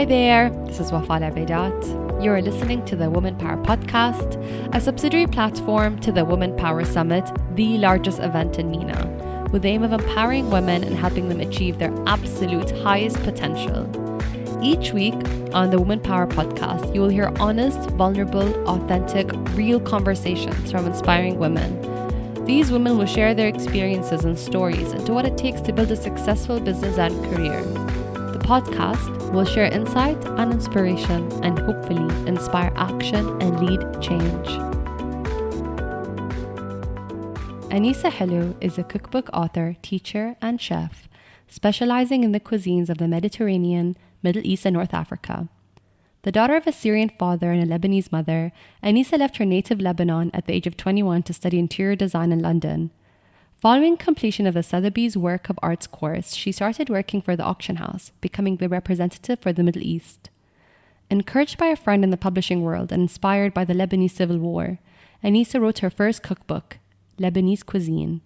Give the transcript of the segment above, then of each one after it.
Hi there, this is Offal. You're listening to the Woman Power Podcast, a subsidiary platform to the Woman Power Summit, the largest event in MENA, with the aim of empowering women and helping them achieve their absolute highest potential. Each week on the Woman Power Podcast, you will hear honest, vulnerable, authentic, real conversations from inspiring women. These women will share their experiences and stories into what it takes to build a successful business and career. The podcast will share insight and inspiration and hopefully inspire action and lead change. Anissa Helou is a cookbook author, teacher, and chef, specializing in the cuisines of the Mediterranean, Middle East, and North Africa. The daughter of a Syrian father and a Lebanese mother, Anissa left her native Lebanon at the age of 21 to study interior design in London. Following completion of the Sotheby's Work of Arts course, she started working for the auction house, becoming the representative for the Middle East. Encouraged by a friend in the publishing world and inspired by the Lebanese Civil War, Anissa wrote her first cookbook, Lebanese Cuisine.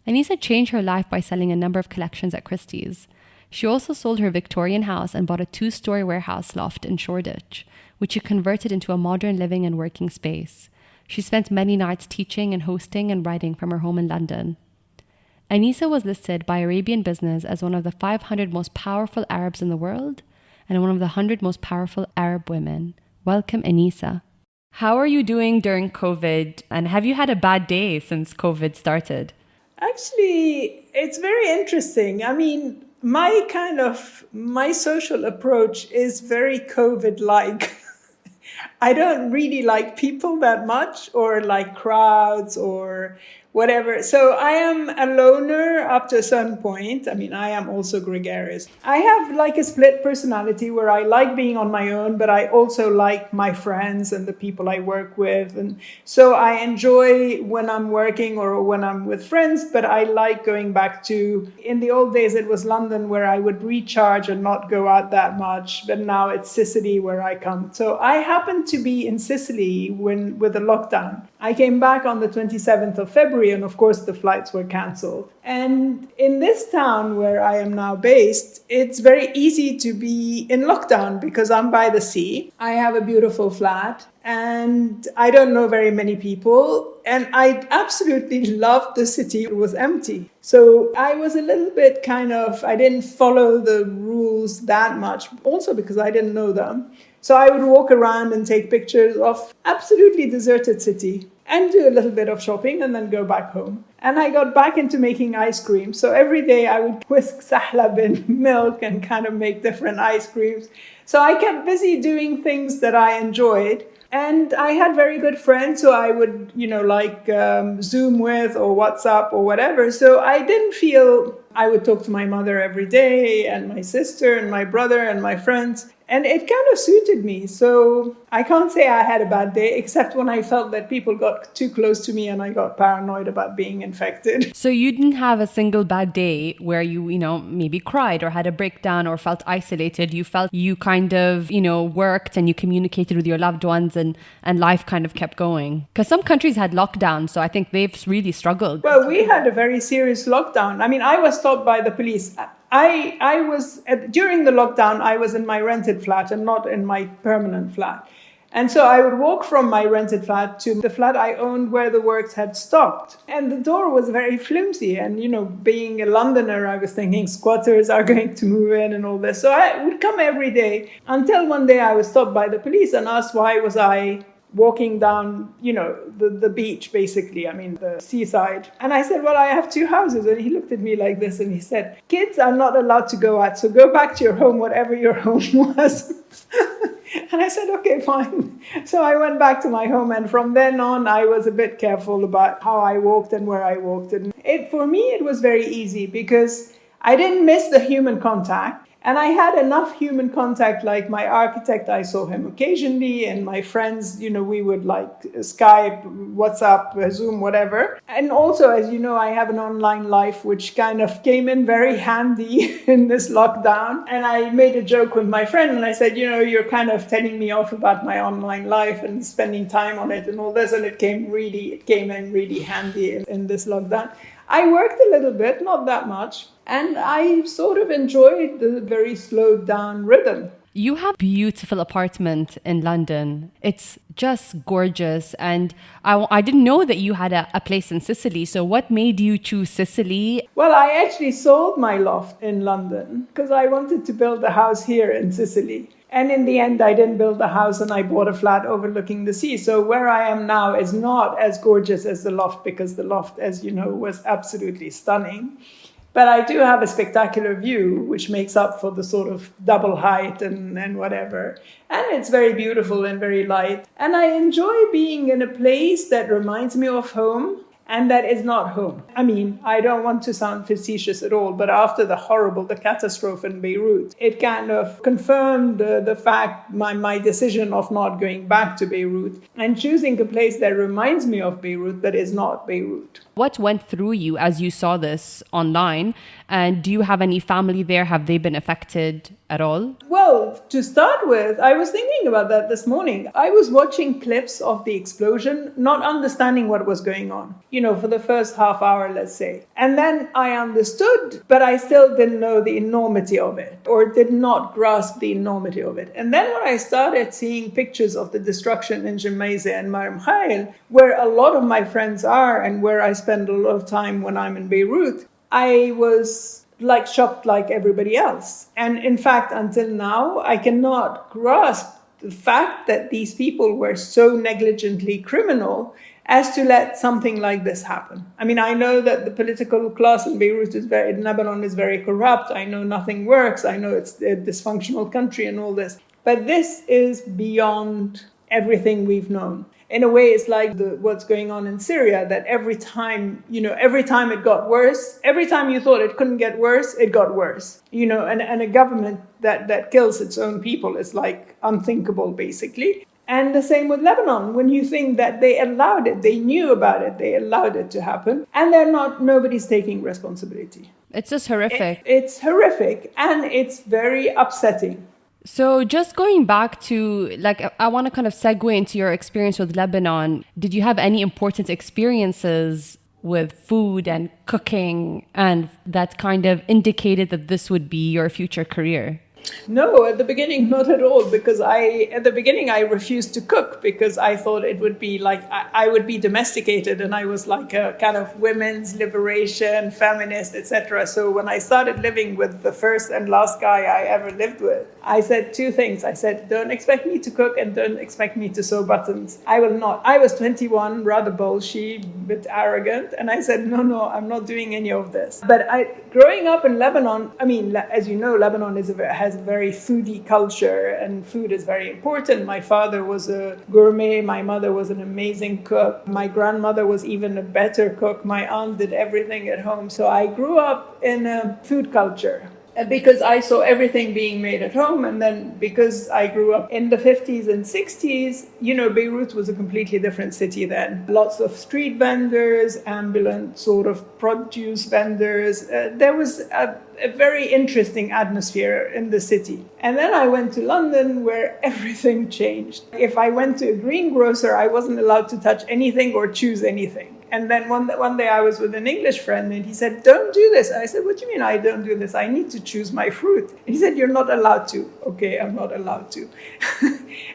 Anissa changed her life by selling a number of collections at Christie's. She also sold her Victorian house and bought a 2-story warehouse loft in Shoreditch, which she converted into a modern living and working space. She spent many nights teaching and hosting and writing from her home in London. Anissa was listed by Arabian Business as one of the 500 most powerful Arabs in the world and one of the 100 most powerful Arab women. Welcome, Anissa. How are you doing during COVID? And have you had a bad day since COVID started? Actually, it's very interesting. I mean, my social approach is very COVID-like. I don't really like people that much or like crowds or whatever. So I am a loner up to a certain point. I mean, I am also gregarious. I have like a split personality where I like being on my own, but I also like my friends and the people I work with. And so I enjoy when I'm working or when I'm with friends, but I like going back to, in the old days, it was London where I would recharge and not go out that much. But now it's Sicily where I come. So I happened to be in Sicily with the lockdown. I came back on the 27th of February, and of course the flights were cancelled. And in this town where I am now based, it's very easy to be in lockdown because I'm by the sea. I have a beautiful flat and I don't know very many people. And I absolutely loved the city. It was empty. So I was a little bit I didn't follow the rules that much, also because I didn't know them. So I would walk around and take pictures of absolutely deserted city and do a little bit of shopping and then go back home. And I got back into making ice cream. So every day I would whisk sahlab in milk and kind of make different ice creams. So I kept busy doing things that I enjoyed. And I had very good friends who I would, Zoom with or WhatsApp or whatever. So I didn't feel I would talk to my mother every day and my sister and my brother and my friends. And it kind of suited me. So I can't say I had a bad day, except when I felt that people got too close to me and I got paranoid about being infected. So you didn't have a single bad day where you, maybe cried or had a breakdown or felt isolated. You felt you kind of, worked and you communicated with your loved ones and life kind of kept going. Because some countries had lockdown, so I think they've really struggled. Well, we had a very serious lockdown. I mean, I was stopped by the police. During the lockdown, I was in my rented flat and not in my permanent flat. And so I would walk from my rented flat to the flat I owned where the works had stopped. And the door was very flimsy. And, being a Londoner, I was thinking squatters are going to move in and all this. So I would come every day until one day I was stopped by the police and asked why was I walking down, the beach, basically, the seaside. And I said, well, I have 2 houses. And he looked at me like this and he said, kids are not allowed to go out. So go back to your home, whatever your home was. And I said, okay, fine. So I went back to my home. And from then on, I was a bit careful about how I walked and where I walked. And for me, it was very easy because I didn't miss the human contact. And I had enough human contact, like my architect, I saw him occasionally, and my friends, we would Skype, WhatsApp, Zoom, whatever. And also, as you know, I have an online life, which kind of came in very handy in this lockdown. And I made a joke with my friend and I said, you're kind of telling me off about my online life and spending time on it and all this. And it came in really handy in this lockdown. I worked a little bit, not that much. And I sort of enjoyed the very slowed down rhythm. You have a beautiful apartment in London. It's just gorgeous. And I didn't know that you had a place in Sicily. So what made you choose Sicily? Well, I actually sold my loft in London because I wanted to build a house here in Sicily. And in the end, I didn't build the house and I bought a flat overlooking the sea. So where I am now is not as gorgeous as the loft because the loft, as you know, was absolutely stunning. But I do have a spectacular view, which makes up for the sort of double height and whatever. And it's very beautiful and very light. And I enjoy being in a place that reminds me of home and that is not home. I mean, I don't want to sound facetious at all, but after the catastrophe in Beirut, it kind of confirmed the fact, my decision of not going back to Beirut and choosing a place that reminds me of Beirut but is not Beirut. What went through you as you saw this online? And do you have any family there? Have they been affected at all? Well, to start with, I was thinking about that this morning. I was watching clips of the explosion, not understanding what was going on, for the first half hour, let's say. And then I understood, but I still didn't know the enormity of it or did not grasp the enormity of it. And then when I started seeing pictures of the destruction in Mezze and Mar Mikhail, where a lot of my friends are and where I spend a lot of time when I'm in Beirut, I was shocked like everybody else. And in fact, until now, I cannot grasp the fact that these people were so negligently criminal as to let something like this happen. I mean, I know that the political class in Beirut in Lebanon is very corrupt. I know nothing works. I know it's a dysfunctional country and all this. But this is beyond everything we've known. In a way, it's like what's going on in Syria, that every time it got worse, every time you thought it couldn't get worse, it got worse. And a government that kills its own people is like unthinkable, basically. And the same with Lebanon. When you think that they allowed it, they knew about it, they allowed it to happen, and nobody's taking responsibility. It's just horrific. It's horrific, and it's very upsetting. So just going back to, I want to kind of segue into your experience with Lebanon. Did you have any important experiences with food and cooking and that kind of indicated that this would be your future career? No, at the beginning, not at all, because I refused to cook because I thought it would be like, I would be domesticated and I was like a kind of women's liberation, feminist, etc. So when I started living with the first and last guy I ever lived with, I said two things. I said, don't expect me to cook and don't expect me to sew buttons. I will not. I was 21, rather bolshy, a bit arrogant. And I said, no, I'm not doing any of this. But growing up in Lebanon, I mean, as you know, Lebanon has a very foodie culture and food is very important. My father was a gourmet. My mother was an amazing cook. My grandmother was even a better cook. My aunt did everything at home. So I grew up in a food culture. Because I saw everything being made at home, and then because I grew up in the 50s and 60s, Beirut was a completely different city then. Lots of street vendors, ambulant sort of produce vendors. There was a very interesting atmosphere in the city. And then I went to London where everything changed. If I went to a greengrocer, I wasn't allowed to touch anything or choose anything. And then one day I was with an English friend and he said, don't do this. I said, what do you mean I don't do this? I need to choose my fruit. And he said, you're not allowed to. Okay, I'm not allowed to.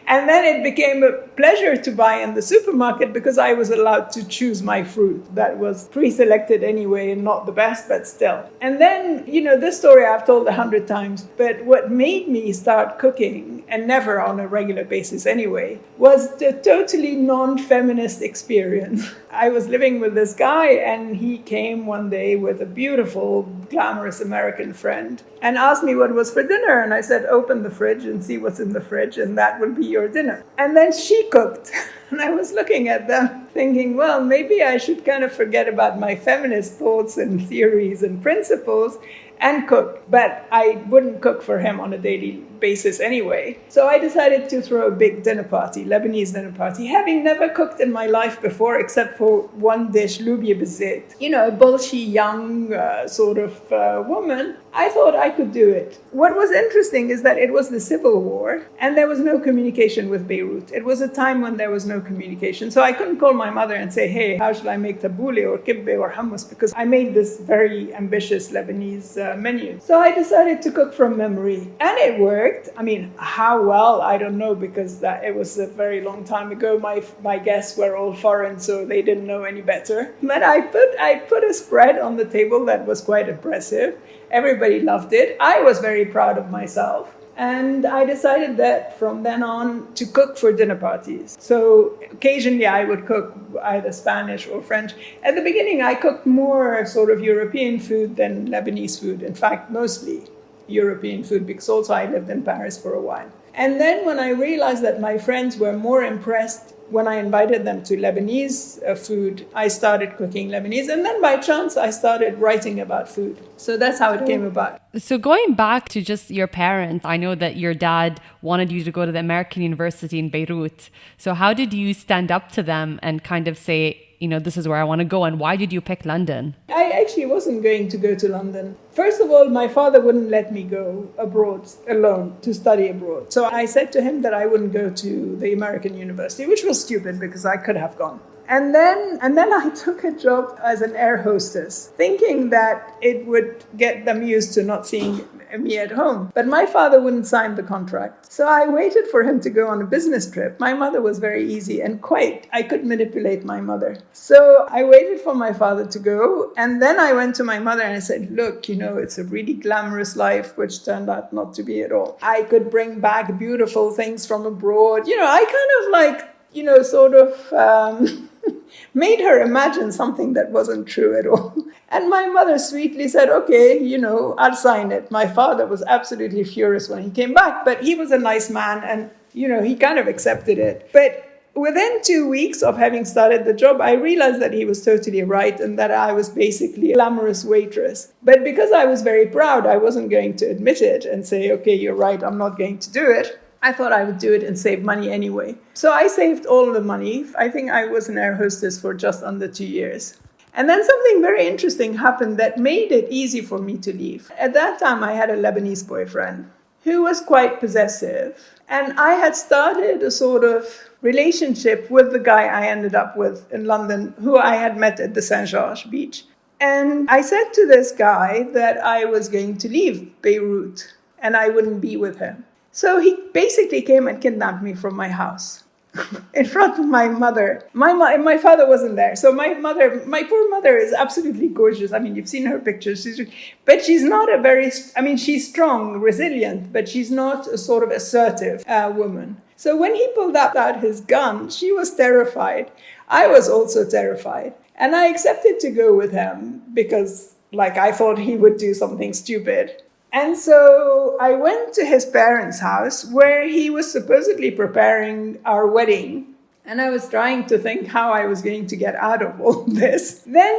And then it became a pleasure to buy in the supermarket because I was allowed to choose my fruit. That was pre-selected anyway and not the best, but still. And then, this story I've told 100 times, but what made me start cooking, and never on a regular basis anyway, was the totally non-feminist experience. I was living with this guy and he came one day with a beautiful, glamorous American friend and asked me what was for dinner. And I said, open the fridge and see what's in the fridge and that will be your dinner. And then she cooked. And I was looking at them thinking, well, maybe I should kind of forget about my feminist thoughts and theories and principles and cook. But I wouldn't cook for him on a daily basis anyway. So I decided to throw a big dinner party, Lebanese dinner party, having never cooked in my life before except for one dish, loubia بالزيت. A bolshy young sort of woman. I thought I could do it. What was interesting is that it was the civil war and there was no communication with Beirut. It was a time when there was no communication. So I couldn't call my mother and say, hey, how should I make tabouleh or kibbeh or hummus? Because I made this very ambitious Lebanese menus. So I decided to cook from memory, and it worked. I mean, how well, I don't know, because it was a very long time ago. My guests were all foreign, so they didn't know any better. But I put a spread on the table that was quite impressive. Everybody loved it. I was very proud of myself. And I decided that from then on to cook for dinner parties. So occasionally I would cook either Spanish or French. At the beginning, I cooked more sort of European food than Lebanese food. In fact, mostly European food, because also I lived in Paris for a while. And then when I realized that my friends were more impressed when I invited them to Lebanese food, I started cooking Lebanese. And then by chance, I started writing about food. So that's how it came about. So going back to just your parents, I know that your dad wanted you to go to the American University in Beirut. So how did you stand up to them and kind of say, you know, this is where I want to go? And why did you pick London? I actually wasn't going to go to London. First of all, my father wouldn't let me go abroad alone to study abroad. So I said to him that I wouldn't go to the American University, which was stupid because I could have gone. And then I took a job as an air hostess, thinking that it would get them used to not seeing me at home. But my father wouldn't sign the contract. So I waited for him to go on a business trip. My mother was very easy and I could manipulate my mother. So I waited for my father to go. And then I went to my mother and I said, look, you know, it's a really glamorous life, which turned out not to be at all. I could bring back beautiful things from abroad. You know, I kind of sort of made her imagine something that wasn't true at all. And my mother sweetly said, okay, you know, I'll sign it. My father was absolutely furious when he came back, but he was a nice man and, you know, he kind of accepted it. But within 2 weeks of having started the job, I realized that he was totally right and that I was basically a glamorous waitress. But because I was very proud, I wasn't going to admit it and say, okay, you're right, I'm not going to do it. I thought I would do it and save money anyway. So I saved all the money. I think I was an air hostess for just under 2 years. And then something very interesting happened that made it easy for me to leave. At that time, I had a Lebanese boyfriend who was quite possessive. And I had started a sort of relationship with the guy I ended up with in London, who I had met at the Saint-Georges beach. And I said to this guy that I was going to leave Beirut and I wouldn't be with him. So he basically came and kidnapped me from my house in front of my mother. My father wasn't there. So my poor mother is absolutely gorgeous. I mean, you've seen her pictures. But she's not she's strong, resilient, but she's not a sort of assertive woman. So when he pulled out his gun, she was terrified. I was also terrified. And I accepted to go with him because, I thought he would do something stupid. And so I went to his parents' house where he was supposedly preparing our wedding. And I was trying to think how I was going to get out of all this. Then,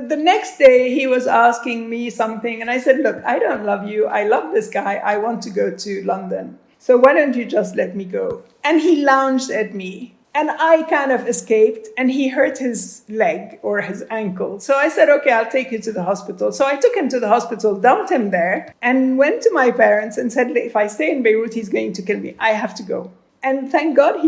the next day he was asking me something. And I said, look, I don't love you. I love this guy. I want to go to London. So why don't you just let me go? And he lounged at me. And I kind of escaped, and he hurt his leg or his ankle. So I said, okay, I'll take you to the hospital. So I took him to the hospital, dumped him there, and went to my parents and said, if I stay in Beirut, he's going to kill me. I have to go. And thank God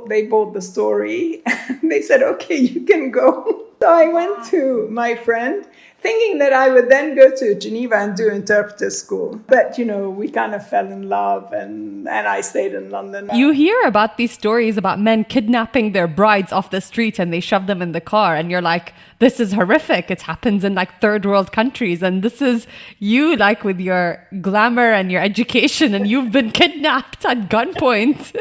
they bought the story. And they said, okay, you can go. So I went to my friend, thinking that I would then go to Geneva and do interpreter school. But, we kind of fell in love and I stayed in London. You hear about these stories about men kidnapping their brides off the street and they shove them in the car. And you're like, this is horrific. It happens in third world countries. And this is you with your glamour and your education and you've been kidnapped at gunpoint.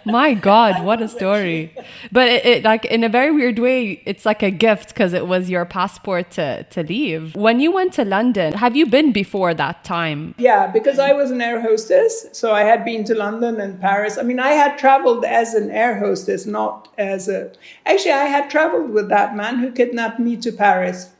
My God, what a story. But it in a very weird way, it's like a gift because it was your passport to leave. When you went to London, have you been before that time? Yeah, because I was an air hostess. So I had been to London and Paris. I mean, I had traveled as an air hostess, not as Actually, I had traveled with that man who kidnapped me to Paris,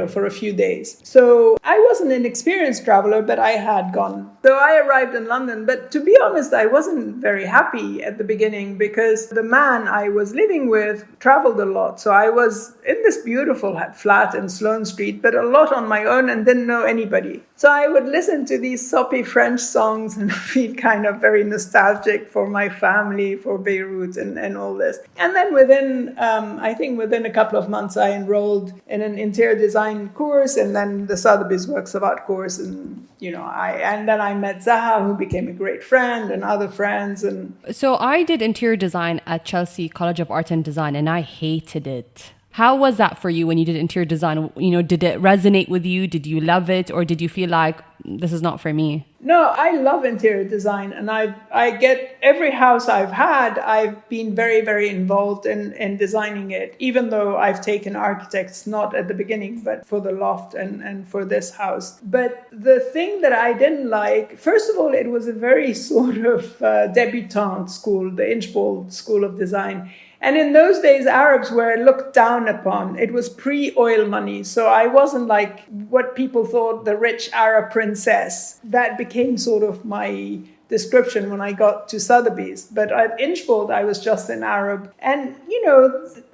for a few days. So I wasn't an experienced traveler, but I had gone. So I arrived in London, but to be honest, I wasn't very happy at the beginning because the man I was living with traveled a lot. So I was in this beautiful flat in Sloane Street, but a lot on my own and didn't know anybody. So I would listen to these soppy French songs and feel kind of very nostalgic for my family, for Beirut and all this. And then within a couple of months, I enrolled in an interior design course, and then the Sotheby's Works of Art course, and then I met Zahra, who became a great friend, and other friends. And so I did interior design at Chelsea College of Art and Design, and I hated it. How was that for you when you did interior design? Did it resonate with you? Did you love it? Or did you feel like this is not for me? No, I love interior design. And I get every house I've had, I've been very, very involved in designing it, even though I've taken architects, not at the beginning, but for the Loft and for this house. But the thing that I didn't like, first of all, it was a very sort of debutante school, the Inchbald School of Design. And in those days, Arabs were looked down upon. It was pre-oil money. So I wasn't like what people thought, the rich Arab princess. That became sort of my description when I got to Sotheby's. But at Inchbald, I was just an Arab. And,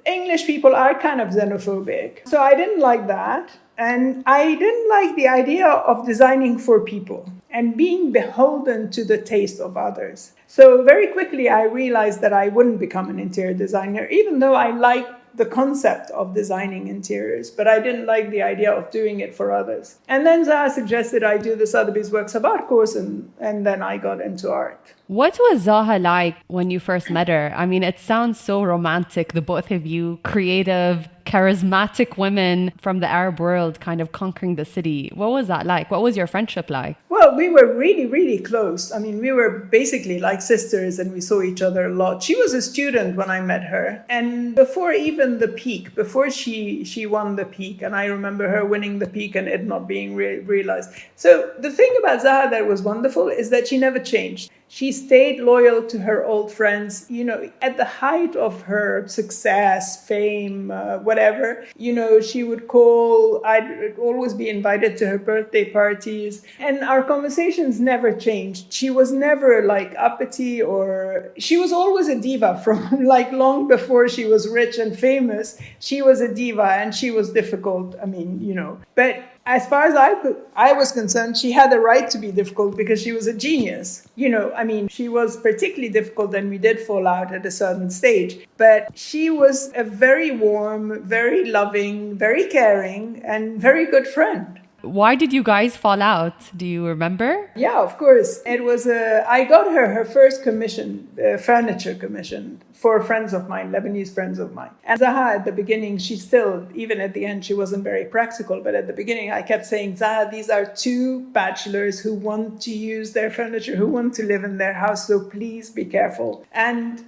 English people are kind of xenophobic. So I didn't like that. And I didn't like the idea of designing for people and being beholden to the taste of others. So very quickly, I realized that I wouldn't become an interior designer, even though I liked the concept of designing interiors, but I didn't like the idea of doing it for others. And then Zahra suggested I do the Sotheby's Works of Art course, and then I got into art. What was Zahra like when you first met her? I mean, it sounds so romantic, the both of you, creative, charismatic women from the Arab world kind of conquering the city. What was that like? What was your friendship like? Well, we were really, really close. I mean, we were basically like sisters, and we saw each other a lot. She was a student when I met her. And before even the peak, before she won the peak, and I remember her winning the peak and it not being realized. So the thing about Zahra that was wonderful is that she never changed. She stayed loyal to her old friends, at the height of her success, fame, whatever, she would call, I'd always be invited to her birthday parties. And our conversations never changed. She was never like uppity, or she was always a diva from like long before she was rich and famous. She was a diva and she was difficult. I mean, but as far as I was concerned, she had the right to be difficult because she was a genius. She was particularly difficult and we did fall out at a certain stage. But she was a very warm, very loving, very caring, and very good friend. Why did you guys fall out? Do you remember? Yeah, of course. It was I got her first commission, furniture commission, for friends of mine, Lebanese friends of mine. And Zahra, at the beginning, she still, even at the end, she wasn't very practical. But at the beginning, I kept saying, Zahra, these are two bachelors who want to use their furniture, who want to live in their house. So please be careful. And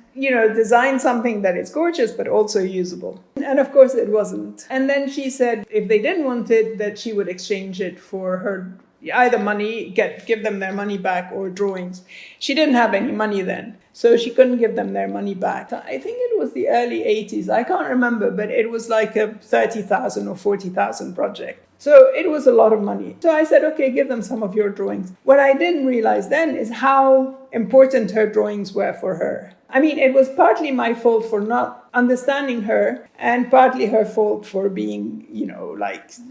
design something that is gorgeous, but also usable. And of course it wasn't. And then she said if they didn't want it, that she would exchange it for her either money, give them their money back, or drawings. She didn't have any money then, so she couldn't give them their money back. I think it was the early 80s. I can't remember, but it was like a 30,000 or 40,000 project. So it was a lot of money. So I said, okay, give them some of your drawings. What I didn't realize then is how important her drawings were for her. I mean, it was partly my fault for not understanding her, and partly her fault for being,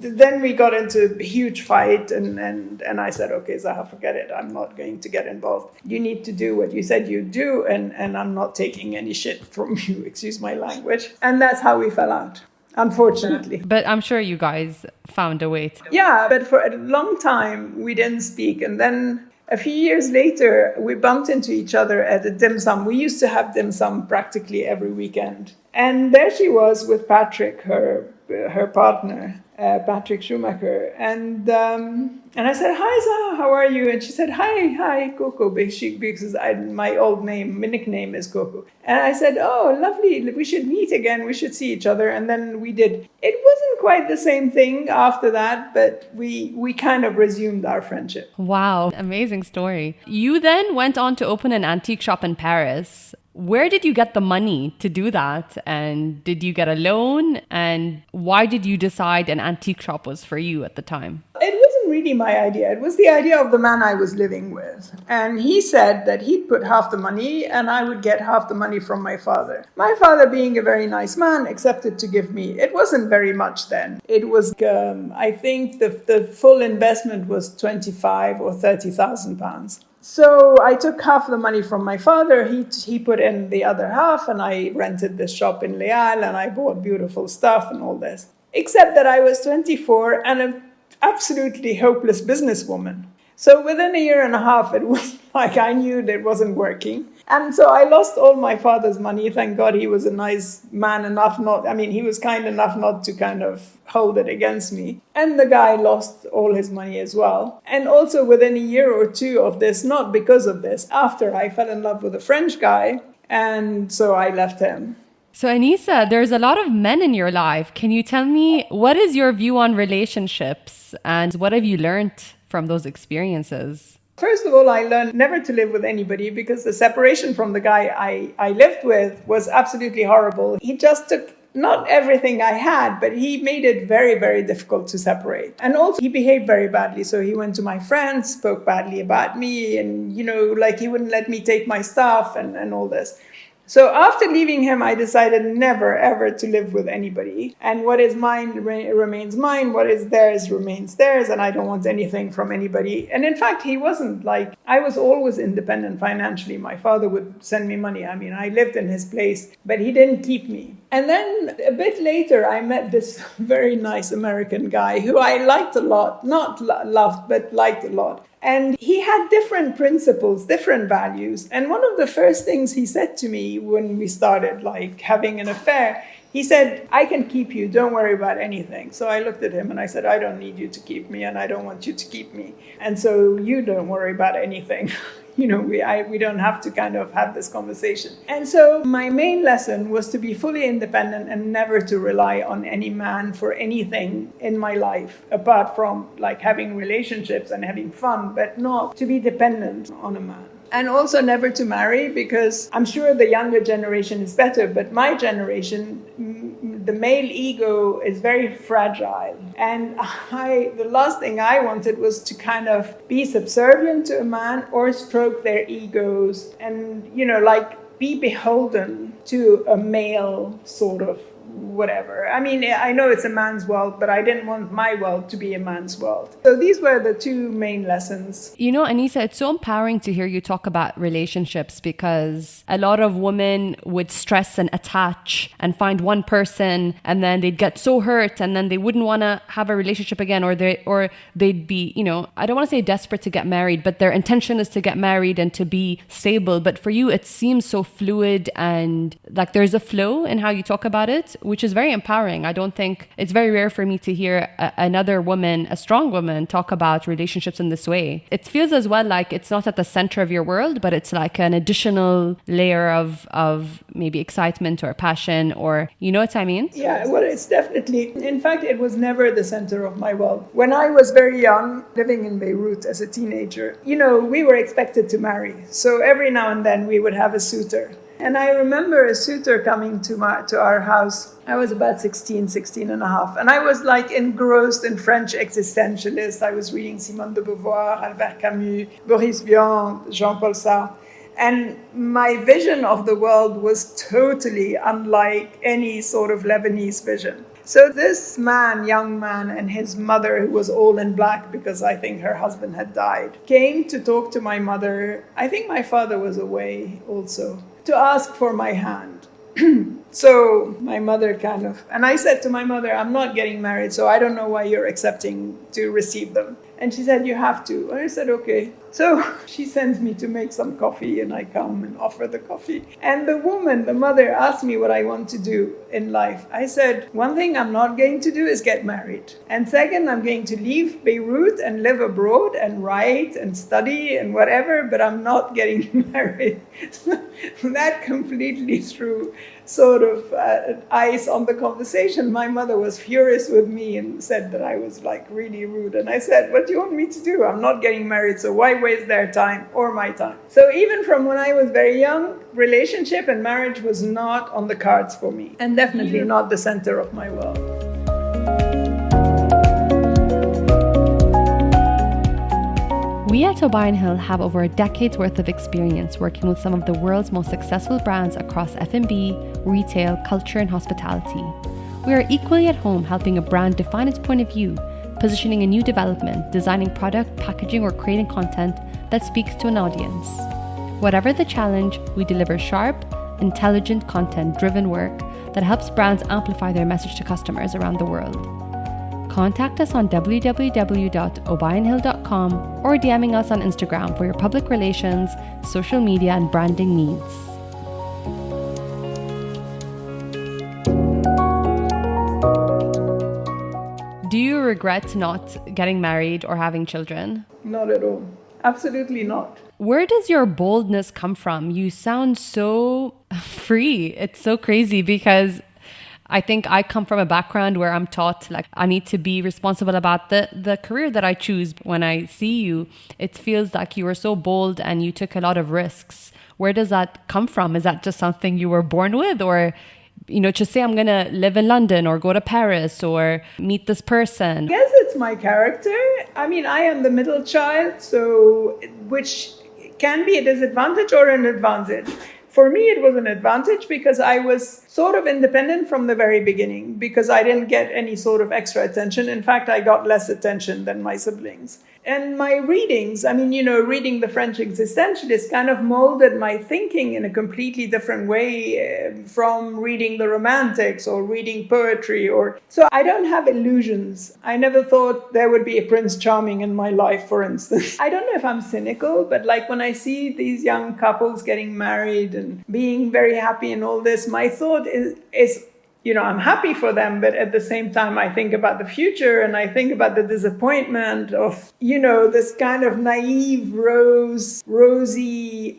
then we got into a huge fight, and I said, okay, Zahra, forget it. I'm not going to get involved. You need to do what you said you'd do, and I'm not taking any shit from you, excuse my language. And that's how we fell out, unfortunately. But I'm sure you guys found a way to. Yeah, but for a long time, we didn't speak. And then a few years later, we bumped into each other at a dim sum. We used to have dim sum practically every weekend. And there she was with Patrick, her partner, Patrick Schumacher. And I said, hi, Zahra, how are you? And she said, hi, Coco, because my old nickname is Coco. And I said, oh, lovely, we should meet again, we should see each other. And then we did. It wasn't quite the same thing after that, but we kind of resumed our friendship. Wow, amazing story. You then went on to open an antique shop in Paris. Where did you get the money to do that? And did you get a loan? And why did you decide an antique shop was for you at the time? It wasn't really my idea. It was the idea of the man I was living with. And he said that he'd put half the money and I would get half the money from my father. My father, being a very nice man, accepted to give me. It wasn't very much then. It was, I think the full investment was 25 or 30,000 pounds. So I took half the money from my father. He put in the other half, and I rented this shop in Leal, and I bought beautiful stuff and all this. except that I was 24 and an absolutely hopeless businesswoman. So within a year and a half, it was like I knew that it wasn't working. And so I lost all my father's money. Thank God he was a nice man enough he was kind enough not to kind of hold it against me. And the guy lost all his money as well. And also within a year or two of this, not because of this, after I fell in love with a French guy. And so I left him. So Anissa, there's a lot of men in your life. Can you tell me, what is your view on relationships and what have you learned from those experiences? First of all, I learned never to live with anybody because the separation from the guy I lived with was absolutely horrible. He just took not everything I had, but he made it very, very difficult to separate. And also he behaved very badly. So he went to my friends, spoke badly about me, and, he wouldn't let me take my stuff and all this. So after leaving him, I decided never, ever to live with anybody. And what is mine remains mine. What is theirs remains theirs. And I don't want anything from anybody. And in fact, he wasn't I was always independent financially. My father would send me money. I lived in his place, but he didn't keep me. And then a bit later, I met this very nice American guy who I liked a lot, not loved, but liked a lot. And he had different principles, different values. And one of the first things he said to me when we started having an affair, he said, I can keep you, don't worry about anything. So I looked at him and I said, I don't need you to keep me and I don't want you to keep me. And so you don't worry about anything. We don't have to kind of have this conversation. And so my main lesson was to be fully independent and never to rely on any man for anything in my life, apart from having relationships and having fun, but not to be dependent on a man. And also never to marry, because I'm sure the younger generation is better, but my generation, the male ego is very fragile. And the last thing I wanted was to kind of be subservient to a man or stroke their egos and, be beholden to a male sort of whatever. I know it's a man's world, but I didn't want my world to be a man's world. So these were the two main lessons. Anissa, it's so empowering to hear you talk about relationships, because a lot of women would stress and attach and find one person and then they'd get so hurt and then they wouldn't want to have a relationship again, or they'd be, I don't want to say desperate to get married, but their intention is to get married and to be stable. But for you, it seems so fluid and there's a flow in how you talk about it, which is very empowering. I don't think it's very rare for me to hear another woman, a strong woman, talk about relationships in this way. It feels as well like it's not at the center of your world, but it's like an additional layer of maybe excitement or passion, or you know what I mean? Yeah, well, it's definitely, in fact, it was never the center of my world. When I was very young, living in Beirut as a teenager, we were expected to marry. So every now and then we would have a suitor. And I remember a suitor coming to our house. I was about 16 and a half. And I was engrossed in French existentialists. I was reading Simone de Beauvoir, Albert Camus, Boris Vian, Jean-Paul Sartre. And my vision of the world was totally unlike any sort of Lebanese vision. So this young man, and his mother, who was all in black because I think her husband had died, came to talk to my mother. I think my father was away also, to ask for my hand. So my mother and I said to my mother, I'm not getting married, so I don't know why you're accepting to receive them. And she said, you have to. And I said, okay. So she sends me to make some coffee, and I come and offer the coffee. And the mother, asked me what I want to do in life. I said, one thing I'm not going to do is get married. And second, I'm going to leave Beirut and live abroad and write and study and whatever, but I'm not getting married. That completely threw sort of ice on the conversation. My mother was furious with me and said that I was really rude. And I said, what do you want me to do? I'm not getting married, so why waste their time or my time? So even from when I was very young, relationship and marriage was not on the cards for me, and definitely not the center of my world. We at el-Helou have over a decade's worth of experience working with some of the world's most successful brands across F&B, retail, culture, and hospitality. We are equally at home helping a brand define its point of view, positioning a new development, designing product, packaging, or creating content that speaks to an audience. Whatever the challenge, we deliver sharp, intelligent, content-driven work that helps brands amplify their message to customers around the world. Contact us on www.obayandhill.com or DMing us on Instagram for your public relations, social media, and branding needs. Do you regret not getting married or having children? Not at all. Absolutely not. Where does your boldness come from? You sound so free. It's so crazy because I think I come from a background where I'm taught like I need to be responsible about the career that I choose. When I see you, it feels like you were so bold and you took a lot of risks. Where does that come from? Is that just something you were born with, or just say I'm going to live in London or go to Paris or meet this person? Yes, it's my character. I mean, I am the middle child, so which can be a disadvantage or an advantage. For me, it was an advantage because I was sort of independent from the very beginning because I didn't get any sort of extra attention. In fact, I got less attention than my siblings. And my readings, reading the French existentialists kind of molded my thinking in a completely different way from reading the Romantics or reading poetry. So I don't have illusions. I never thought there would be a Prince Charming in my life, for instance. I don't know if I'm cynical, but like when I see these young couples getting married and being very happy and all this, my thought is I'm happy for them, but at the same time, I think about the future and I think about the disappointment of, this kind of naive, rosy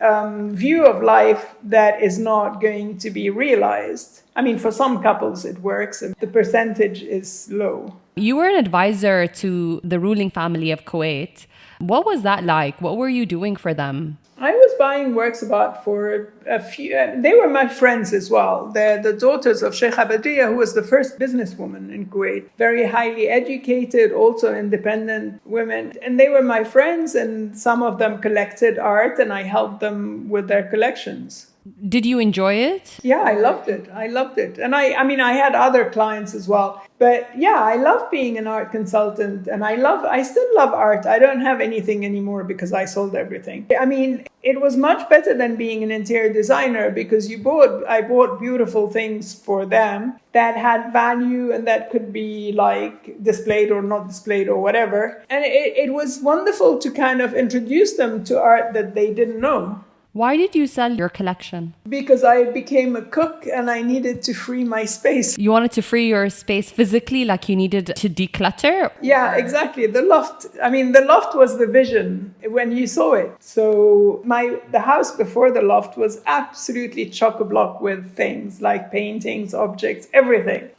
view of life that is not going to be realized. I mean, for some couples, it works and the percentage is low. You were an advisor to the ruling family of Kuwait. What was that like? What were you doing for them? I was buying works of art for a few. They were my friends as well. They're the daughters of Sheikh Abadiya, who was the first businesswoman in Kuwait. Very highly educated, also independent women. And they were my friends, and some of them collected art, and I helped them with their collections. Did you enjoy it? Yeah, I loved it. And I had other clients as well. But yeah, I love being an art consultant and I still love art. I don't have anything anymore because I sold everything. I mean, it was much better than being an interior designer because I bought beautiful things for them that had value and that could be like displayed or not displayed or whatever. And it was wonderful to kind of introduce them to art that they didn't know. Why did you sell your collection? Because I became a cook and I needed to free my space. You wanted to free your space physically, like you needed to declutter? Yeah, exactly. The loft was the vision when you saw it. So the house before the loft was absolutely chock-a-block with things like paintings, objects, everything.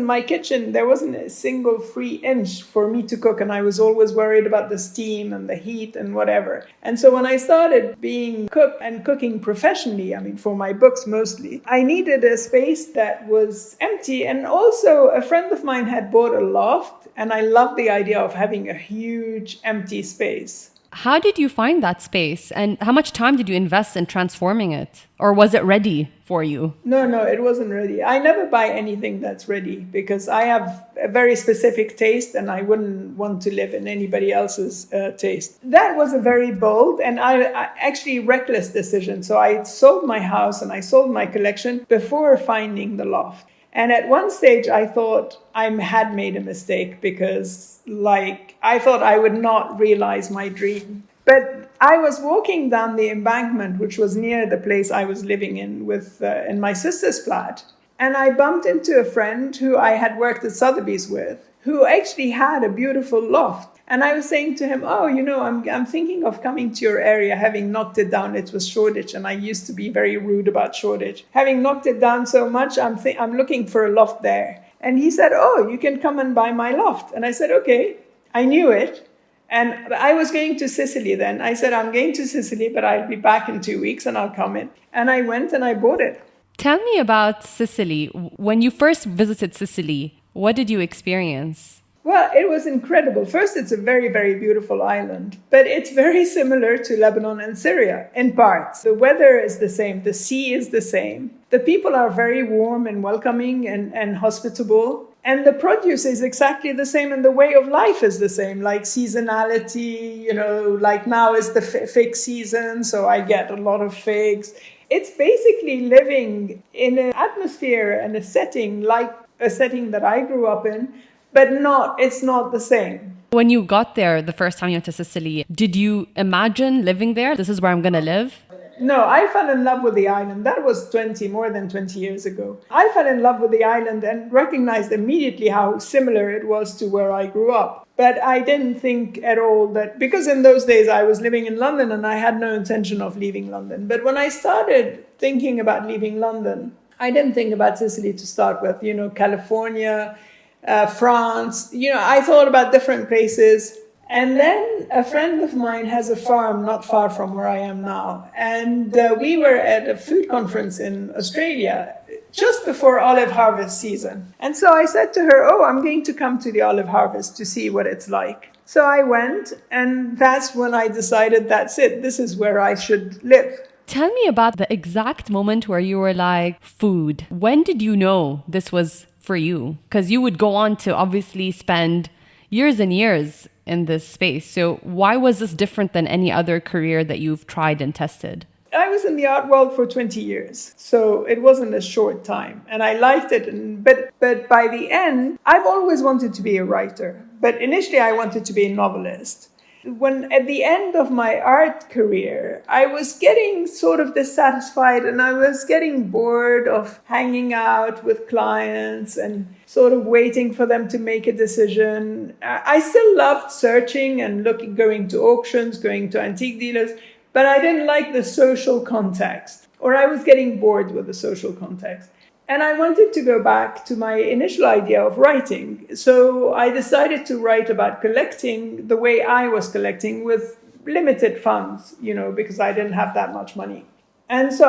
My kitchen, there wasn't a single free inch for me to cook. And I was always worried about the steam and the heat and whatever. And so when I started being cooking professionally, for my books mostly, I needed a space that was empty. And also a friend of mine had bought a loft and I loved the idea of having a huge empty space. How did you find that space and how much time did you invest in transforming it? Or was it ready for you? No, it wasn't ready. I never buy anything that's ready because I have a very specific taste and I wouldn't want to live in anybody else's taste. That was a very bold and I actually reckless decision. So I sold my house and I sold my collection before finding the loft. And at one stage, I thought I had made a mistake because, I thought I would not realize my dream. But I was walking down the embankment, which was near the place I was living in in my sister's flat. And I bumped into a friend who I had worked at Sotheby's with, who actually had a beautiful loft. And I was saying to him, I'm thinking of coming to your area, having knocked it down. It was Shoreditch, and I used to be very rude about Shoreditch. Having knocked it down so much, I'm looking for a loft there. And he said, you can come and buy my loft. And I said, okay. I knew it. And I was going to Sicily then. I said, I'm going to Sicily, but I'll be back in 2 weeks and I'll come in. And I went and I bought it. Tell me about Sicily. When you first visited Sicily, what did you experience? Well, it was incredible. First, it's a very, very beautiful island, but it's very similar to Lebanon and Syria in parts. The weather is the same. The sea is the same. The people are very warm and welcoming and hospitable. And the produce is exactly the same and the way of life is the same, like seasonality, like now is the fig season, so I get a lot of figs. It's basically living in an atmosphere and a setting like a setting that I grew up in, but it's not the same. When you got there the first time you went to Sicily, did you imagine living there? This is where I'm going to live? No, I fell in love with the island. That was more than 20 years ago. I fell in love with the island and recognized immediately how similar it was to where I grew up. But I didn't think at all that, because in those days I was living in London and I had no intention of leaving London. But when I started thinking about leaving London, I didn't think about Sicily to start with, California, France. I thought about different places. And then a friend of mine has a farm not far from where I am now. And we were at a food conference in Australia just before olive harvest season. And so I said to her, I'm going to come to the olive harvest to see what it's like. So I went, and that's when I decided that's it. This is where I should live. Tell me about the exact moment where you were like, food. When did you know this was for you? Because you would go on to obviously spend years and years in this space. So why was this different than any other career that you've tried and tested? I was in the art world for 20 years, so it wasn't a short time, and I liked it. But by the end, I've always wanted to be a writer, but initially I wanted to be a novelist. When at the end of my art career, I was getting sort of dissatisfied and I was getting bored of hanging out with clients and sort of waiting for them to make a decision. I still loved searching and going to auctions, going to antique dealers, but I didn't like the social context, or I was getting bored with the social context. And I wanted to go back to my initial idea of writing. So I decided to write about collecting the way I was collecting with limited funds, because I didn't have that much money. And so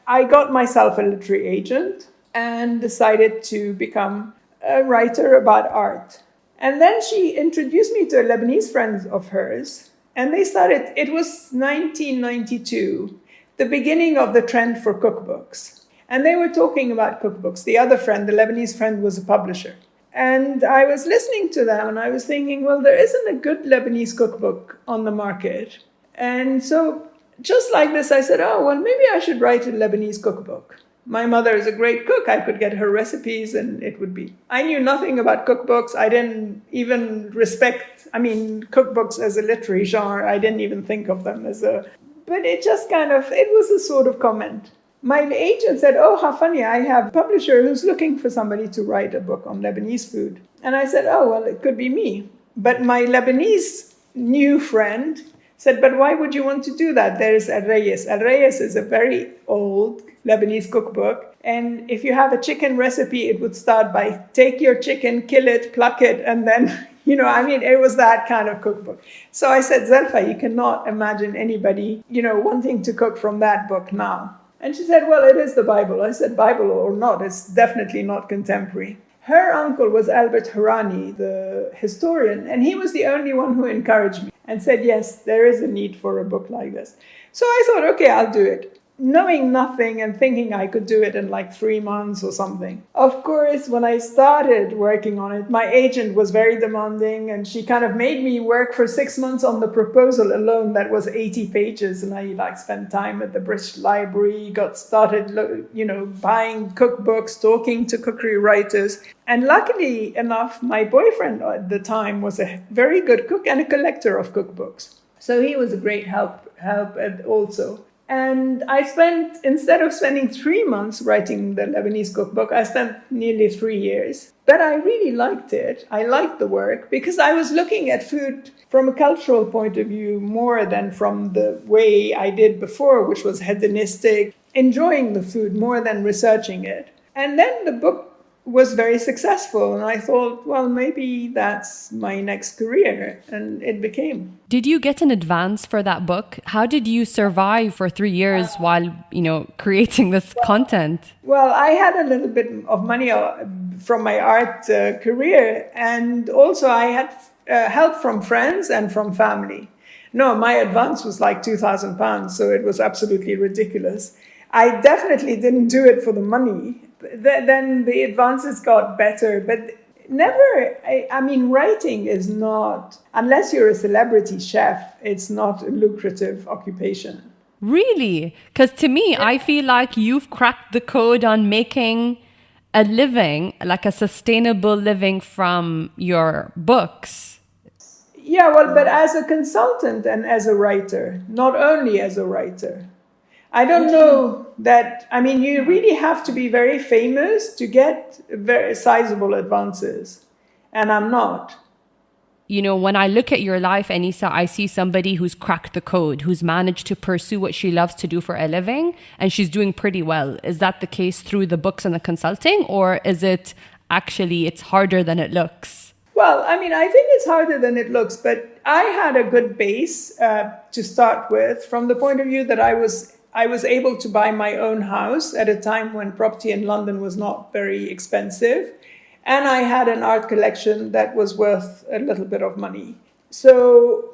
I got myself a literary agent and decided to become a writer about art. And then she introduced me to a Lebanese friend of hers. And it was 1992, the beginning of the trend for cookbooks. And they were talking about cookbooks. The other friend, the Lebanese friend, was a publisher. And I was listening to them and I was thinking, well, there isn't a good Lebanese cookbook on the market. And so just like this, I said, maybe I should write a Lebanese cookbook. My mother is a great cook. I could get her recipes and it would be. I knew nothing about cookbooks. I didn't even respect, cookbooks as a literary genre. I didn't even think of them but it just it was a sort of comment. My agent said, how funny, I have a publisher who's looking for somebody to write a book on Lebanese food. And I said, it could be me. But my Lebanese new friend said, but why would you want to do that? There's el-Reyes. El-Reyes is a very old Lebanese cookbook. And if you have a chicken recipe, it would start by take your chicken, kill it, pluck it, and then, it was that kind of cookbook. So I said, Zelfa, you cannot imagine anybody, wanting to cook from that book now. And she said, well, it is the Bible. I said, Bible or not, it's definitely not contemporary. Her uncle was Albert Harani, the historian, and he was the only one who encouraged me and said, yes, there is a need for a book like this. So I thought, okay, I'll do it. Knowing nothing and thinking I could do it in 3 months or something. Of course, when I started working on it, my agent was very demanding and she kind of made me work for 6 months on the proposal alone. That was 80 pages. And I spent time at the British Library, got started, buying cookbooks, talking to cookery writers. And luckily enough, my boyfriend at the time was a very good cook and a collector of cookbooks. So he was a great help also. And instead of spending 3 months writing the Lebanese cookbook, I spent nearly 3 years. But I really liked it. I liked the work because I was looking at food from a cultural point of view more than from the way I did before, which was hedonistic, enjoying the food more than researching it. And then the book was very successful. And I thought, well, maybe that's my next career. And it became. Did you get an advance for that book? How did you survive for 3 years while, creating this content? Well, I had a little bit of money from my art career. And also I had help from friends and from family. No, my advance was £2,000. So it was absolutely ridiculous. I definitely didn't do it for the money. Then the advances got better, but never, writing is not, unless you're a celebrity chef, it's not a lucrative occupation. Really? Because to me, I feel like you've cracked the code on making a living, like a sustainable living from your books. Yeah, well, but as a consultant and as a writer, not only as a writer. I don't know that, I mean, you really have to be very famous to get very sizable advances. And I'm not. You know, when I look at your life, Anissa, I see somebody who's cracked the code, who's managed to pursue what she loves to do for a living, and she's doing pretty well. Is that the case through the books and the consulting, or is it actually it's harder than it looks? Well, I mean, I think it's harder than it looks, but I had a good base to start with from the point of view that I was able to buy my own house at a time when property in London was not very expensive. And I had an art collection that was worth a little bit of money. So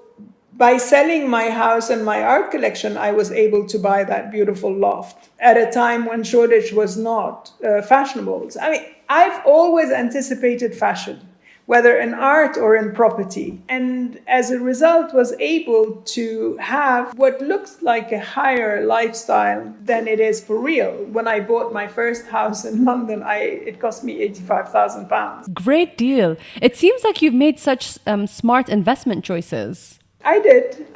by selling my house and my art collection, I was able to buy that beautiful loft at a time when Shoreditch was not fashionable. I mean, I've always anticipated fashion, whether in art or in property. And as a result, was able to have what looks like a higher lifestyle than it is for real. When I bought my first house in London, it cost me £85,000. Great deal. It seems like you've made such smart investment choices. I did.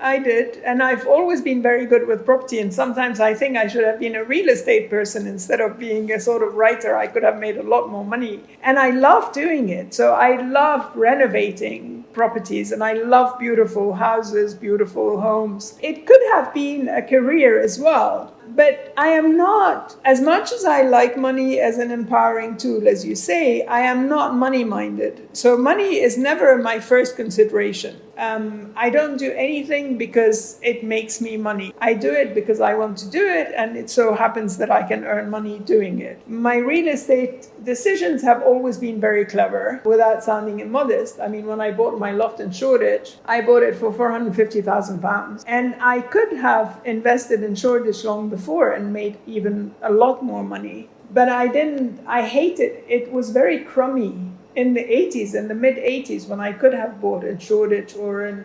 And I've always been very good with property. And sometimes I think I should have been a real estate person instead of being a sort of writer. I could have made a lot more money. And I love doing it. So I love renovating properties and I love beautiful houses, beautiful homes. It could have been a career as well. But I am not, as much as I like money as an empowering tool, as you say, I am not money-minded. So money is never my first consideration. I don't do anything because it makes me money. I do it because I want to do it, and it so happens that I can earn money doing it. My real estate decisions have always been very clever, without sounding immodest. I mean, when I bought my loft in Shoreditch, I bought it for £450,000. And I could have invested in Shoreditch long before and made even a lot more money. But I didn't. I hated it. It was very crummy. In the 80s, in the mid-80s, when I could have bought in Shoreditch or in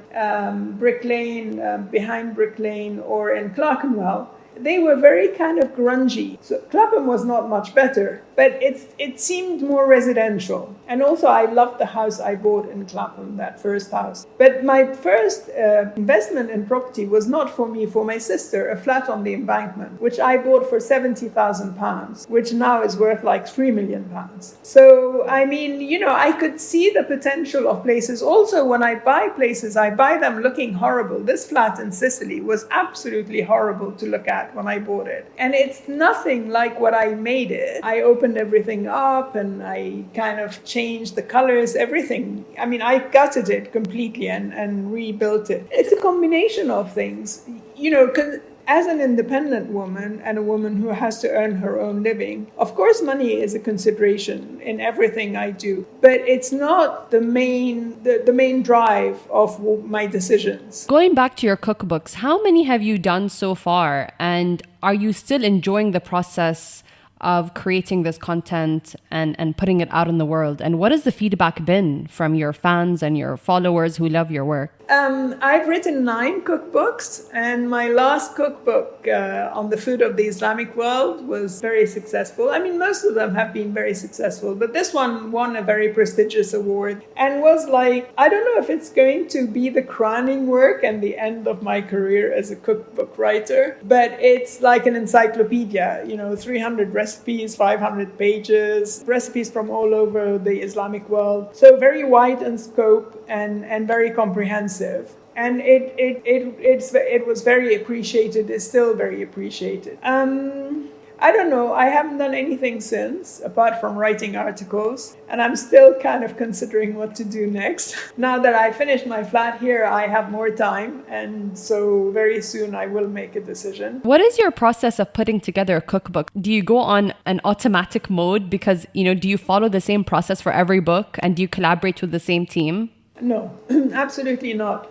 Brick Lane, behind Brick Lane, or in Clerkenwell, they were very kind of grungy. So Clapham was not much better, but it seemed more residential. And also I loved the house I bought in Clapham, that first house. But my first investment in property was not for me, for my sister, a flat on the Embankment, which I bought for £70,000, which now is worth like £3 million. So, I mean, you know, I could see the potential of places. Also, when I buy places, I buy them looking horrible. This flat in Sicily was absolutely horrible to look at when I bought it. And it's nothing like what I made it. I opened everything up and I kind of changed the colors, everything. I mean, I gutted it completely and rebuilt it. It's a combination of things. You know, as an independent woman and a woman who has to earn her own living, of course money is a consideration in everything I do, but it's not the main drive of my decisions. Going back to your cookbooks, how many have you done so far? And are you still enjoying the process of creating this content and putting it out in the world? And what has the feedback been from your fans and your followers who love your work? I've written 9 cookbooks, and my last cookbook on the food of the Islamic world was very successful. I mean, most of them have been very successful, but this one won a very prestigious award and was like, I don't know if it's going to be the crowning work and the end of my career as a cookbook writer, but it's like an encyclopedia, you know, 300 recipes, 500 pages, recipes from all over the Islamic world. So very wide in scope and very comprehensive. And it was very appreciated, is still very appreciated. I don't know, I haven't done anything since, apart from writing articles, and I'm still kind of considering what to do next. Now that I finished my flat here, I have more time, and so very soon I will make a decision. What is your process of putting together a cookbook? Do you go on an automatic mode because, you know, do you follow the same process for every book, and do you collaborate with the same team? No, absolutely not.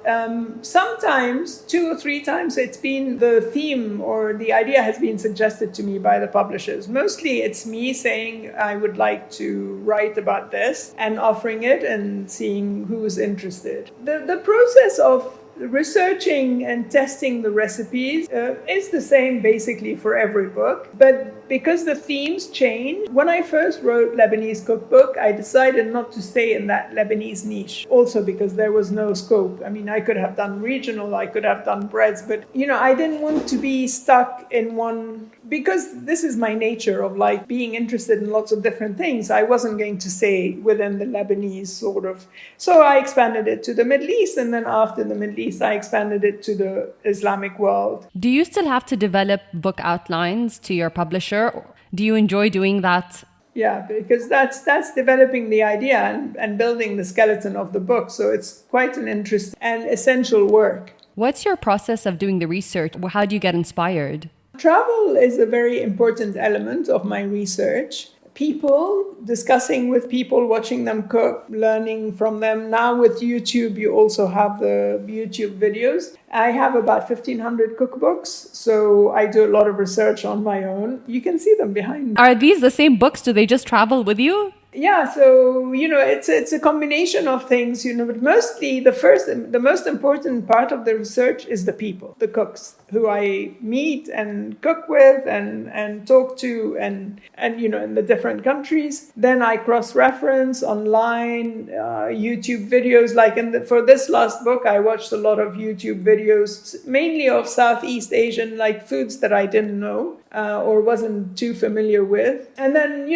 Sometimes, 2 or 3 times, it's been the theme or the idea has been suggested to me by the publishers. Mostly it's me saying I would like to write about this and offering it and seeing who's interested. The process of researching and testing the recipes is the same basically for every book. But because the themes change, when I first wrote Lebanese Cookbook, I decided not to stay in that Lebanese niche. Also because there was no scope. I mean, I could have done regional, I could have done breads, but I didn't want to be stuck in one, because this is my nature of like being interested in lots of different things. I wasn't going to stay within the Lebanese sort of. So I expanded it to the Middle East, and then after the Middle East, I expanded it to the Islamic world. Do you still have to develop book outlines to your publisher? Do you enjoy doing that? Yeah, because that's developing the idea and building the skeleton of the book. So it's quite an interesting and essential work. What's your process of doing the research? How do you get inspired? Travel is a very important element of my research. People, discussing with people, watching them cook, learning from them. Now with YouTube, you also have the YouTube videos. I have about 1,500 cookbooks, so I do a lot of research on my own. You can see them behind me. Are these the same books? Do they just travel with you? Yeah, so, it's a combination of things, but mostly the most important part of the research is the people, the cooks who I meet and cook with and talk to and in the different countries. Then I cross-reference online, YouTube videos. Like for this last book, I watched a lot of YouTube videos, mainly of Southeast Asian, like foods that I didn't know or wasn't too familiar with. And then,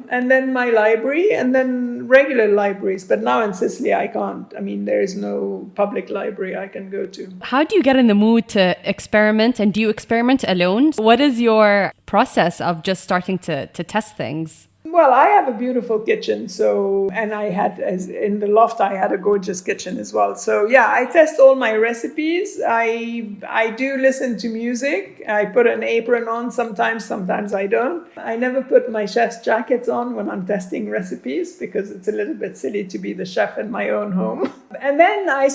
and then my library and then regular libraries. But now in Sicily, I can't. I mean, there is no public library I can go to. How do you get in the mood to experiment? And do you experiment alone? What is your process of just starting to test things? Well, I have a beautiful kitchen, and I had, as in the Loft, I had a gorgeous kitchen as well. So yeah, I test all my recipes. I do listen to music. I put an apron on sometimes I don't. I never put my chef's jackets on when I'm testing recipes because it's a little bit silly to be the chef in my own home. And then I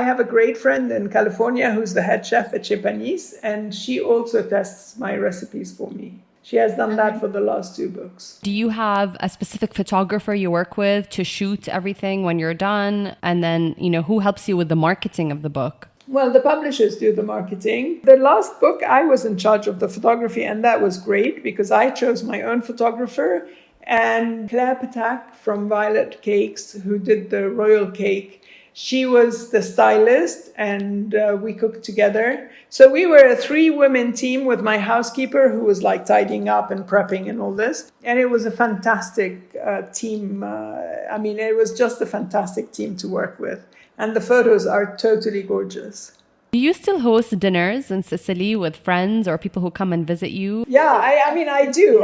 have a great friend in California who's the head chef at Chez Panisse, and she also tests my recipes for me. She has done that for the last 2 books. Do you have a specific photographer you work with to shoot everything when you're done? And then, who helps you with the marketing of the book? Well, the publishers do the marketing. The last book, I was in charge of the photography, and that was great because I chose my own photographer. And Claire Patak from Violet Cakes, who did the royal cake, she was the stylist, and we cooked together. So we were a 3-women team with my housekeeper who was like tidying up and prepping and all this. And it was a fantastic team. It was just a fantastic team to work with. And the photos are totally gorgeous. Do you still host dinners in Sicily with friends or people who come and visit you? Yeah, I do.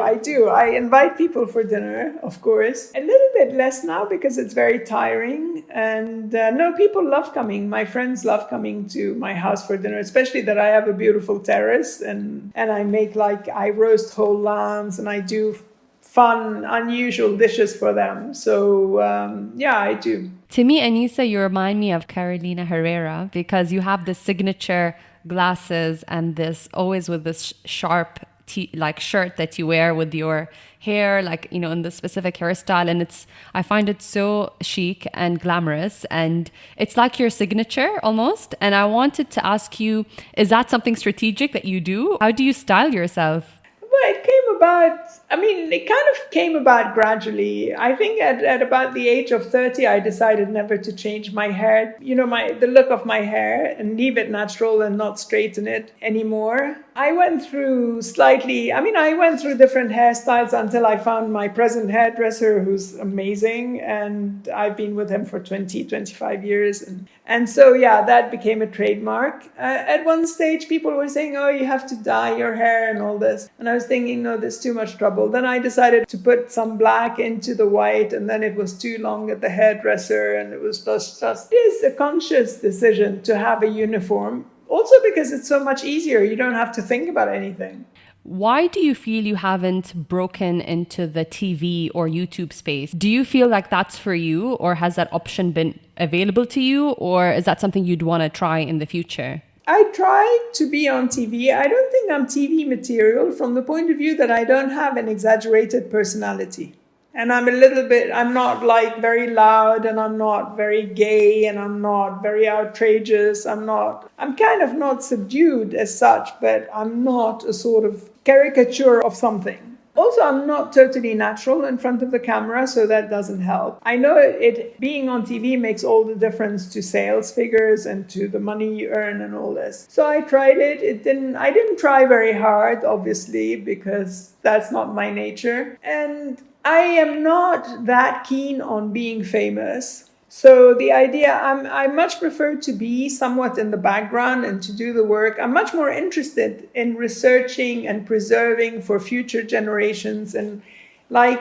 I invite people for dinner, of course. A little bit less now because it's very tiring. And people love coming. My friends love coming to my house for dinner, especially that I have a beautiful terrace. And I roast whole lambs and I do fun, unusual dishes for them. So, I do. To me, Anissa, you remind me of Carolina Herrera because you have the signature glasses and always with this sharp shirt that you wear with your hair, in the specific hairstyle. And I find it so chic and glamorous, and it's like your signature almost. And I wanted to ask you, is that something strategic that you do? How do you style yourself? Well, it kind of came about gradually. I think at about the age of 30, I decided never to change my hair, the look of my hair, and leave it natural and not straighten it anymore. I went through different hairstyles until I found my present hairdresser, who's amazing. And I've been with him for 25 years. And so, that became a trademark. At one stage, people were saying, oh, you have to dye your hair and all this. And I was thinking, no, there's too much trouble. Then I decided to put some black into the white, and then it was too long at the hairdresser. And it was just it is a conscious decision to have a uniform. Also because it's so much easier. You don't have to think about anything. Why do you feel you haven't broken into the TV or YouTube space? Do you feel like that's for you, or has that option been available to you, or is that something you'd want to try in the future? I try to be on TV. I don't think I'm TV material from the point of view that I don't have an exaggerated personality. And I'm not like very loud, and I'm not very gay, and I'm not very outrageous. I'm kind of not subdued as such, but I'm not a sort of caricature of something. Also, I'm not totally natural in front of the camera, so that doesn't help. I know it being on TV makes all the difference to sales figures and to the money you earn and all this. So I tried it. I didn't try very hard, obviously, because that's not my nature. And I am not that keen on being famous. So the idea, I much prefer to be somewhat in the background and to do the work. I'm much more interested in researching and preserving for future generations. And like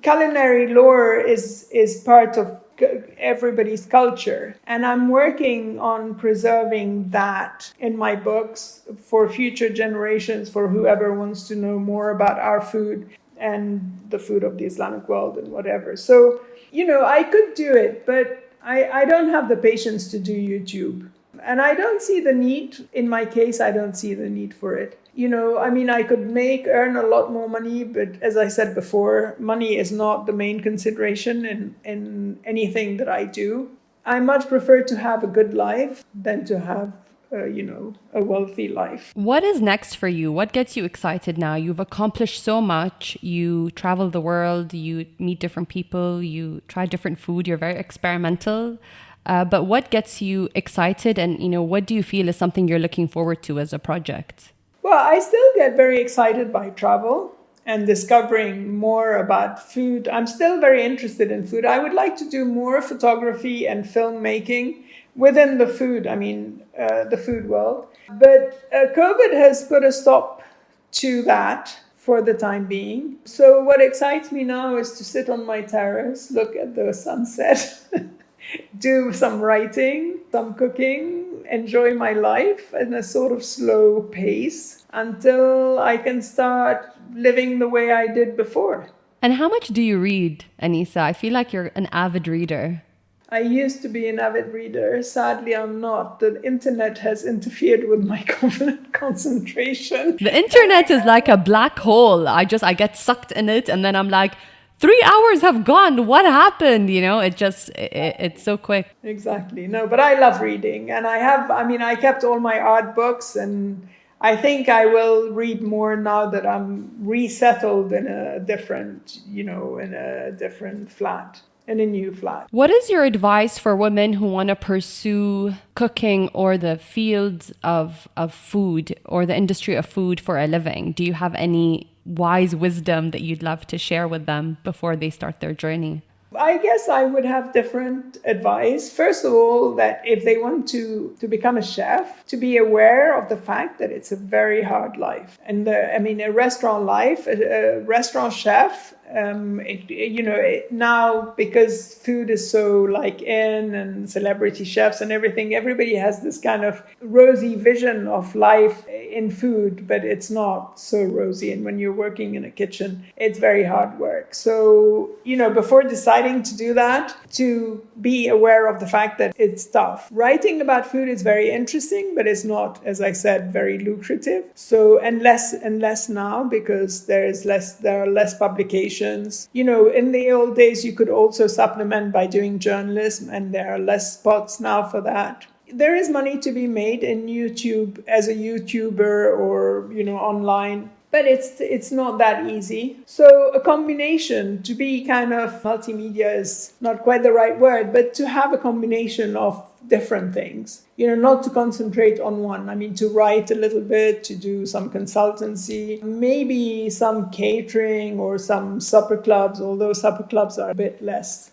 culinary lore is part of everybody's culture. And I'm working on preserving that in my books for future generations, for whoever wants to know more about our food and the food of the Islamic world and whatever. So, I could do it, but I don't have the patience to do YouTube. And I don't see the need, in my case, I don't see the need for it. I could earn a lot more money, but as I said before, money is not the main consideration in anything that I do. I much prefer to have a good life than to have a wealthy life. What is next for you? What gets you excited now? You've accomplished so much. You travel the world, you meet different people, you try different food, you're very experimental. But what gets you excited, and what do you feel is something you're looking forward to as a project? Well, I still get very excited by travel and discovering more about food. I'm still very interested in food. I would like to do more photography and filmmaking within the food, the food world. But COVID has put a stop to that for the time being. So what excites me now is to sit on my terrace, look at the sunset, do some writing, some cooking, enjoy my life in a sort of slow pace until I can start living the way I did before. And how much do you read, Anissa? I feel like you're an avid reader. I used to be an avid reader. Sadly, I'm not. The internet has interfered with my concentration. The internet is like a black hole. I get sucked in it, and then I'm like, 3 hours have gone. What happened? It's so quick. Exactly. No, but I love reading. And I kept all my art books, and I think I will read more now that I'm resettled in a different flat. In a new flat. What is your advice for women who want to pursue cooking or the fields of food or the industry of food for a living? Do you have any wise wisdom that you'd love to share with them before they start their journey? I guess I would have different advice. First of all, that if they want to become a chef, to be aware of the fact that it's a very hard life. And a restaurant life, a restaurant chef, now because food is so and celebrity chefs and everything, everybody has this kind of rosy vision of life in food, but it's not so rosy. And when you're working in a kitchen, it's very hard work. So, before deciding to do that, to be aware of the fact that it's tough. Writing about food is very interesting, but it's not, as I said, very lucrative. So, and less now, because there are less publications. In the old days, you could also supplement by doing journalism, and there are less spots now for that. There is money to be made in YouTube as a YouTuber or, online, but it's not that easy. So a combination, to be kind of multimedia is not quite the right word, but to have a combination of different things, not to concentrate on one. To write a little bit, to do some consultancy, maybe some catering or some supper clubs, although supper clubs are a bit less,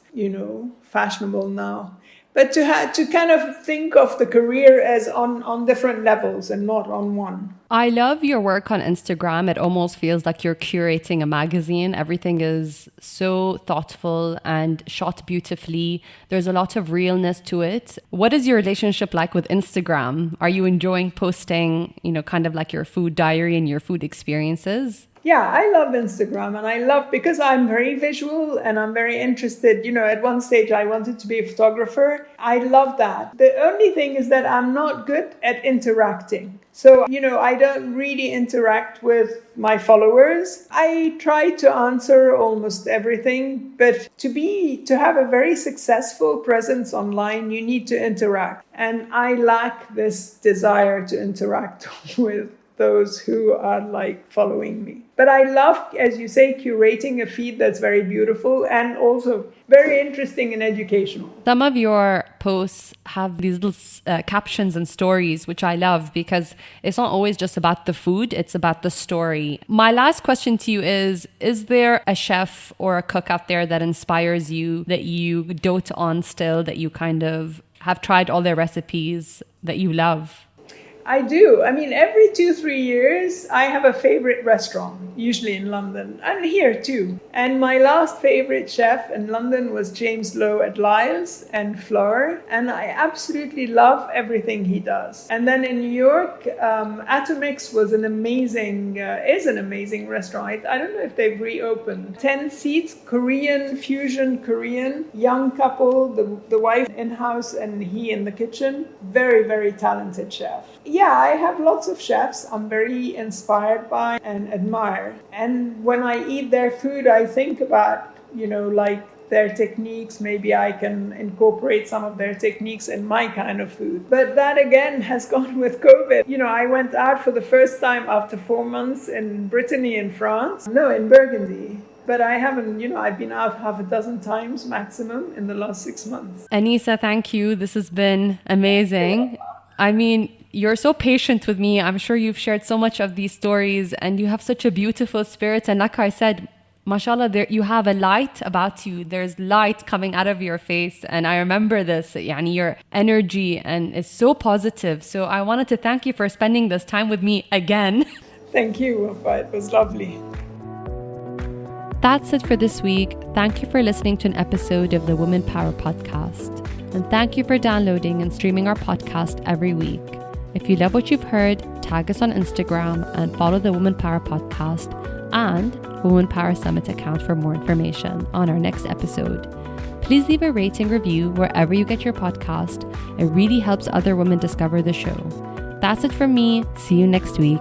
fashionable now. But to kind of think of the career as on different levels and not on one. I love your work on Instagram. It almost feels like you're curating a magazine. Everything is so thoughtful and shot beautifully. There's a lot of realness to it. What is your relationship like with Instagram? Are you enjoying posting, kind of like your food diary and your food experiences? Yeah, I love Instagram, and I love, because I'm very visual and I'm very interested. At one stage I wanted to be a photographer. I love that. The only thing is that I'm not good at interacting. So, I don't really interact with my followers. I try to answer almost everything, but to have a very successful presence online, you need to interact. And I lack this desire to interact with those who are following me. But I love, as you say, curating a feed that's very beautiful and also very interesting and educational. Some of your posts have these little captions and stories, which I love, because it's not always just about the food, it's about the story. My last question to you is there a chef or a cook out there that inspires you, that you dote on still, that you kind of have tried all their recipes that you love? I do. Every 2-3 years, I have a favorite restaurant, usually in London, and here too. And my last favorite chef in London was James Lowe at Lyle's and Fleur, and I absolutely love everything he does. And then in New York, Atomix was is an amazing restaurant. I don't know if they've reopened. 10 seats, fusion Korean, young couple, the wife in-house and he in the kitchen. Very, very talented chef. Yeah, I have lots of chefs I'm very inspired by and admire. And when I eat their food, I think about, their techniques. Maybe I can incorporate some of their techniques in my kind of food. But that again has gone with COVID. I went out for the first time after 4 months in Brittany in France. No, in Burgundy. But I haven't, I've been out half a dozen times maximum in the last 6 months. Anissa, thank you. This has been amazing. You're so patient with me. I'm sure you've shared so much of these stories and you have such a beautiful spirit. And like I said, mashallah, you have a light about you. There's light coming out of your face. And I remember this, your energy, and it's so positive. So I wanted to thank you for spending this time with me again. Thank you, Wafa. It was lovely. That's it for this week. Thank you for listening to an episode of the Woman Power Podcast. And thank you for downloading and streaming our podcast every week. If you love what you've heard, tag us on Instagram and follow the Woman Power Podcast and Woman Power Summit account for more information on our next episode. Please leave a rating review wherever you get your podcast. It really helps other women discover the show. That's it from me. See you next week.